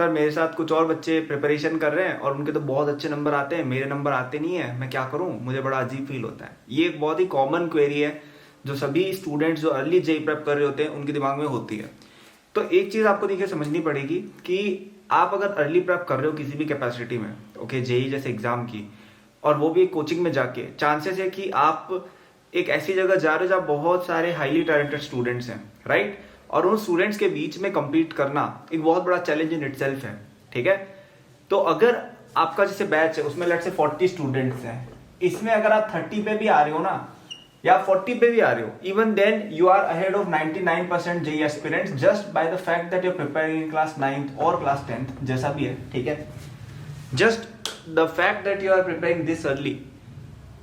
Sir मेरे साथ कुछ और बच्चे प्रिपरेशन कर रहे हैं और उनके तो बहुत अच्छे नंबर आते हैं, मेरे नंबर आते नहीं है, मैं क्या करूं, मुझे बड़ा अजीब फील होता है। ये एक बहुत ही कॉमन क्वेरी है जो सभी स्टूडेंट्स जो अर्ली जेई प्रेप कर रहे होते हैं उनके दिमाग में होती है। तो एक चीज आपको देखिए समझनी पड़ेगी कि आप अगर अर्ली प्रेप कर रहे हो किसी भी कैपेसिटी में, ओके, जेई जैसे एग्जाम की, और वो भी एक कोचिंग में जाके, चांसेस है कि आप एक ऐसी जगह जा रहे हो जहाँ बहुत सारे हाईली टैलेंटेड स्टूडेंट्स हैं, राइट, और उन स्टूडेंट्स के बीच में compete करना एक बहुत बड़ा चैलेंज इन इटसेल्फ है, ठीक है। तो अगर आपका जैसे बैच है उसमें लेट्स से 40 स्टूडेंट्स हैं, इसमें अगर आप 30 पे भी आ रहे हो ना या 40 पे भी आ रहे हो, even then you are ahead of 99% JEE aspirants just by the fact that you are preparing in class 9th और क्लास 10th, जैसा भी है, ठीक है। Just the fact that you are preparing this early,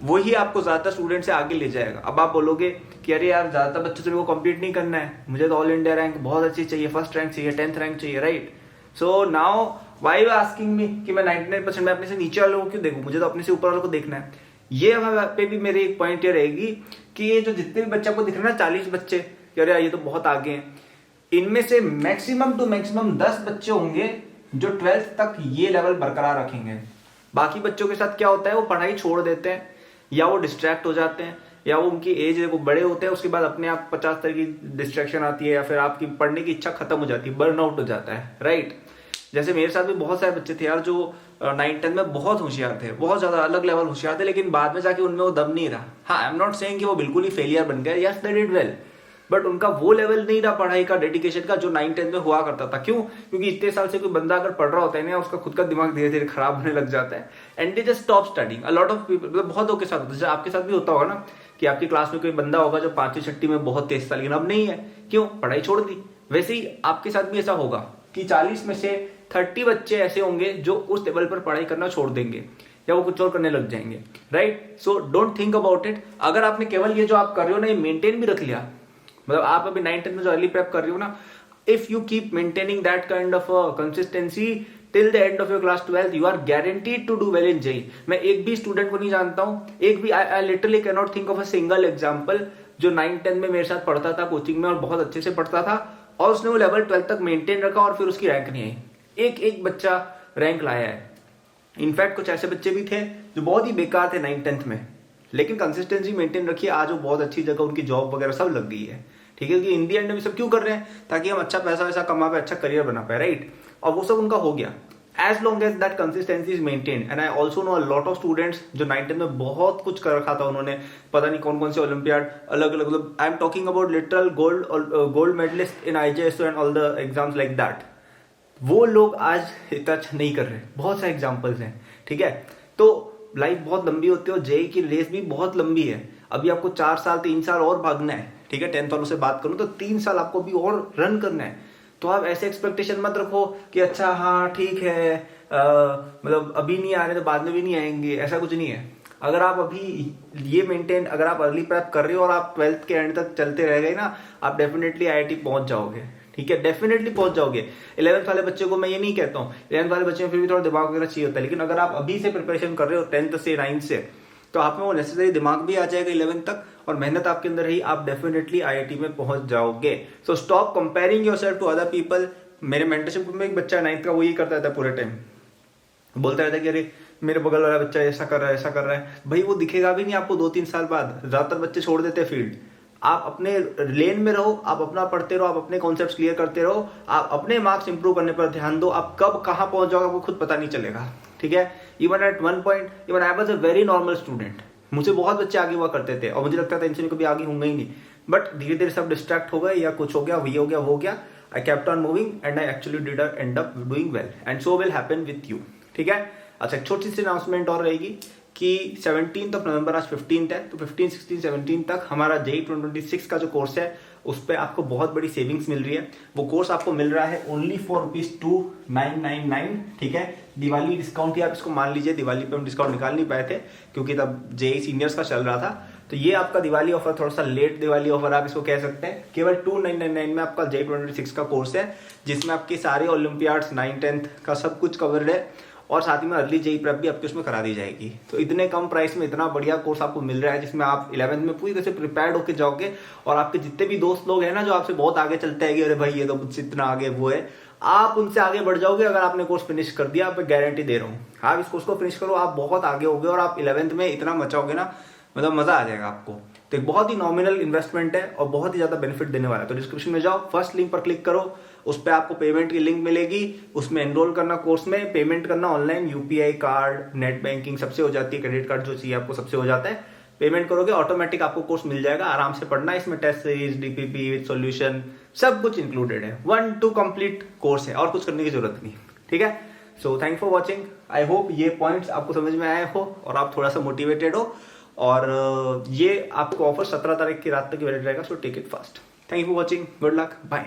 वही आपको ज्यादातर स्टूडेंट से आगे ले जाएगा। अब आप बोलोगे कि अरे यार ज्यादातर बच्चों से मेरे को कम्पीट नहीं करना है, मुझे तो ऑल इंडिया रैंक बहुत अच्छी चाहिए, फर्स्ट रैंक चाहिए, 10th रैंक चाहिए, right. So now why you asking me कि मैं 99% में अपने से नीचे वालों को क्यों देखूं, मुझे तो अपने से ऊपर वालों को देखना है। ये वहां पे भी मेरी एक पॉइंट ये रहेगी कि ये जो जितने भी बच्चे आपको दिख रहे हैं ना, 40 बच्चे, कि अरे ये तो बहुत आगे हैं, इनमें से मैक्सिमम टू मैक्सिमम 10 बच्चे होंगे जो 12th तक ये लेवल बरकरार रखेंगे। बाकी बच्चों के साथ क्या होता है, वो पढ़ाई छोड़ देते हैं या वो डिस्ट्रैक्ट हो जाते हैं या वो उनकी एज वो बड़े होते हैं, उसके बाद अपने आप 50 तरह की डिस्ट्रैक्शन आती है या फिर आपकी पढ़ने की इच्छा खत्म हो जाती है, बर्नआउट हो जाता है, राइट। जैसे मेरे साथ भी बहुत सारे बच्चे थे यार जो 9th-10th में बहुत होशियार थे, बहुत ज्यादा अलग लेवल होशियार थे, लेकिन बाद में जाके उनमें वो दम नहीं रहा। हाँ, आई एम नॉट सेइंग कि वो बिल्कुल ही फेलियर बन गए, yes they did well, but उनका वो लेवल नहीं रहा पढ़ाई का, डेडिकेशन का, जो 9th-10th में हुआ करता था। क्यों? क्योंकि इतने साल से कोई बंदा अगर पढ़ रहा होता है ना, उसका खुद का दिमाग धीरे धीरे खराब होने लग जाता है and they just stop studying. A lot of people, मतलब बहुत लोगों के साथ होता है, आपके साथ भी होता होगा ना कि आपकी क्लास में कोई बंदा होगा जो 5वीं 6वीं में बहुत तेज था लेकिन अब नहीं है, क्यों? पढ़ाई छोड़ दी। वैसे ही आपके साथ भी ऐसा होगा कि 40 में से 30 बच्चे ऐसे होंगे जो उस लेवल पर पढ़ाई करना छोड़ देंगे या वो कुछ और करने लग जाएंगे, right. So don't think about it. अगर आपने केवल ये जो आप कर रहे हो ना, ये मेंटेन भी रख लिया, मतलब आप अभी 9th-10th में जो अर्ली प्रेप कर रहे हो ना, if you keep maintaining that kind of consistency till the end of your class 12th, you are guaranteed to do well in JEE. मैं एक भी स्टूडेंट को नहीं जानता हूं, एक भी, I literally can not think of a single example जो 9th-10th में मेरे साथ पढ़ता था कोचिंग में और बहुत अच्छे से पढ़ता था और उसने वो लेवल 12th तक मेंटेन रखा और फिर उसकी रैंक नहीं आई। एक एक बच्चा रैंक लाया है। इनफैक्ट कुछ ऐसे बच्चे भी थे जो बहुत ही बेकार थे 9th-10th में, लेकिन कंसिस्टेंसी मेंटेन रखी, आज वो बहुत अच्छी जगह उनकी जॉब वगैरह सब लग गई है, ठीक है। कि इन दी एंड में सब क्यों कर रहे हैं? ताकि हम अच्छा पैसा वैसा कमा पाए, अच्छा करियर बना पाए, राइट। और वो सब उनका हो गया as long as that consistency is maintain. And I also know a lot of students जो 9th-10th में बहुत कुछ कर रखा था उन्होंने, पता नहीं कौन कौन से ओलंपियाड अलग अलग, मतलब I am talking about literal gold medalist in IJSO and all the exams like that, वो लोग आज इतना अच्छा नहीं कर रहे। बहुत सारे एग्जाम्पल्स हैं, ठीक है। तो लाइफ बहुत लंबी होती है और जेई की रेस भी बहुत लंबी है। अभी आपको 4 साल 3 साल और भागना है, ठीक है। 10th वालों से बात करूं तो 3 साल आपको भी और रन करना है। तो आप ऐसे एक्सपेक्टेशन मत रखो कि अच्छा हाँ ठीक है, मतलब अभी नहीं आ रहे तो बाद में भी नहीं आएंगे, ऐसा कुछ नहीं है। अगर आप अभी ये मेंटेन, अगर आप अर्ली प्रेप कर रहे हो और आप 12th के एंड तक चलते रह गए ना, आप डेफिनेटली आईआईटी पहुंच जाओगे, ठीक है, डेफिनेटली पहुंच जाओगे। 11th वाले बच्चे को मैं ये नहीं कहता हूँ, 11th वाले बच्चे में फिर भी थोड़ा दिमाग वगैरह चाहिए होता है, लेकिन अगर आप अभी से प्रिपरेशन कर रहे हो 10th से 9th से, तो आप में वो नेसेसरी दिमाग भी आ जाएगा 11th तक और मेहनत आपके अंदर रही, आप डेफिनेटली आईआईटी में पहुंच जाओगे। So stop comparing yourself to other people. मेरे मेंटरशिप में एक बच्चा 9th का, वो ये करता रहता है पूरे टाइम, बोलता रहता है कि अरे मेरे बगल वाला बच्चा ऐसा कर रहा है, ऐसा कर रहा है। भाई वो दिखेगा भी नहीं आपको 2-3 साल बाद। ज्यादातर बच्चे छोड़ देते हैं फील्ड। आप अपने लेन में रहो, आप अपना पढ़ते रहो, आप अपने कॉन्सेप्ट्स क्लियर करते रहो, आप अपने मार्क्स इंप्रूव करने पर ध्यान दो। आप कब कहाँ पहुंच जाओगे आपको खुद पता नहीं चलेगा, ठीक है। Even at one point, even I was a very normal student, मुझे बहुत बच्चे आगे हुआ करते थे और मुझे लगता था इनसे भी कभी आगे होंगे ही नहीं, बट धीरे धीरे सब डिस्ट्रैक्ट हो गए या कुछ हो गया, ये हो गया, वो हो गया। I kept on moving and I actually did and up doing well and so will happen with you, ठीक है। अच्छा, एक छोटी सी अनाउंसमेंट और रहेगी कि 17 नवंबर, आज 15 है, तो 15, 16, 17 तक हमारा जेई 2026 का जो कोर्स है उस पर आपको बहुत बड़ी सेविंग्स मिल रही है। वो कोर्स आपको मिल रहा है ओनली फॉर ₹2999, ठीक है। दिवाली डिस्काउंट ही आप इसको मान लीजिए, दिवाली पे हम डिस्काउंट निकाल नहीं पाए थे क्योंकि तब जेई सीनियर्स का चल रहा था, तो ये आपका दिवाली ऑफर, थोड़ा सा लेट दिवाली ऑफर आप इसको कह सकते हैं। केवल 2999 में आपका जेई 2026 का कोर्स है जिसमें आपके सारे ओलंपियाड्स 9th-10th का सब कुछ कवर्ड है और साथ ही में अर्ली जेई प्रेप भी आपके उसमें करा दी जाएगी। तो इतने कम प्राइस में इतना बढ़िया कोर्स आपको मिल रहा है जिसमें आप 11th में पूरी तरह से प्रिपेयर्ड होकर जाओगे और आपके जितने भी दोस्त लोग हैं ना जो आपसे बहुत आगे चलते हैं कि अरे भाई ये तो मुझसे इतना आगे वो है, आप उनसे आगे बढ़ जाओगे अगर आपने कोर्स फिनिश कर दिया, मैं गारंटी दे रहा हूँ। आप इस कोर्स को फिनिश करो, आप बहुत आगे होगे और आप 11th में इतना मचाओगे ना, मतलब मजा आ जाएगा आपको। तो एक बहुत ही नॉमिनल इन्वेस्टमेंट है और बहुत ही ज्यादा बेनिफिट देने वाला है। तो डिस्क्रिप्शन में जाओ, फर्स्ट लिंक पर क्लिक करो, उस पर आपको पेमेंट की लिंक मिलेगी, उसमें एनरोल करना, कोर्स में पेमेंट करना online, UPI card, net banking सबसे हो जाती है, क्रेडिट कार्ड जो चाहिए आपको सबसे हो जाता है। पेमेंट करोगे ऑटोमेटिक आपको कोर्स मिल जाएगा, आराम से पढ़ना है। इसमें test series, DPP with solution सब कुछ इंक्लूडेड है। 1 to कंप्लीट कोर्स है और कुछ करने की जरूरत नहीं। ठीक है, so thank for watching. I hope ये पॉइंट्स आपको समझ में आए हो और आप थोड़ा सा मोटिवेटेड हो। और ये आपको ऑफर 17 तारीख की रात तक वैलिड रहेगा, so take it fast. Thank you for watching, good luck, bye.